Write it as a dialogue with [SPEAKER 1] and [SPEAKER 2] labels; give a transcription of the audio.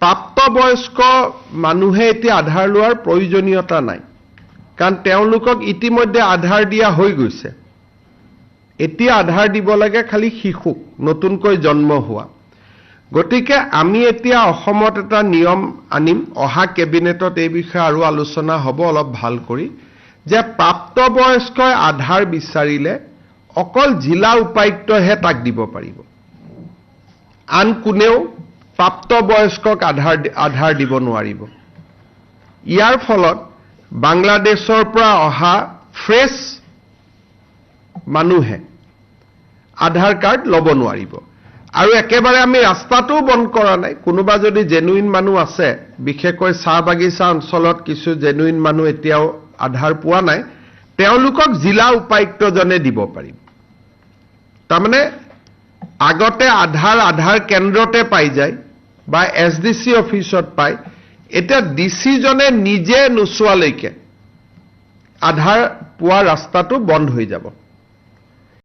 [SPEAKER 1] প্ৰাপ্তবয়স্ক মানুহে এতিয়া আধাৰ লোৱাৰ প্ৰয়োজনীয়তা নাই কাৰণ তেওঁলোকক ইতিমধ্যে আধাৰ দিয়া হৈ গৈছে এতিয়া আধাৰ দিব লাগে খালি শিশুক নতুনকৈ জন্ম হোৱা গতিকে আমি এতিয়া অসমত এটা নিয়ম আনিম অহা কেবিনেটত এই বিষয়ে আৰু আলোচনা হ'ব অলপ ভাল কৰি যে প্ৰাপ্তবয়স্কই আধাৰ বিচাৰিলে অকল জিলা উপায়ুক্তহে তাক দিব পাৰিব আন কোনেও প্ৰাপ্তবয়স্কক আধাৰ দিব নোৱাৰিব ইয়াৰ ফলত বাংলাদেশৰ পৰা অহা ফ্ৰেছ মানুহে আধাৰ কাৰ্ড ল'ব নোৱাৰিব আৰু একেবাৰে আমি ৰাস্তাটো বন্ধ কৰা নাই কোনোবা যদি জেনুইন মানুহ আছে বিশেষকৈ চাহ বাগিচা অঞ্চলত কিছু জেনুইন মানুহ এতিয়াও আধাৰ পোৱা নাই তেওঁলোকক জিলা উপায়ুক্তজনে দিব পাৰিব তাৰমানে আগতে আধাৰ কেন্দ্ৰতে পাই যায় বা এছডিসি অফিসত পায় এটা ডিসি জনে নিজে নোচোৱালৈকে আধাৰ পোৱা ৰাস্তাটো বন্ধ হৈ যাব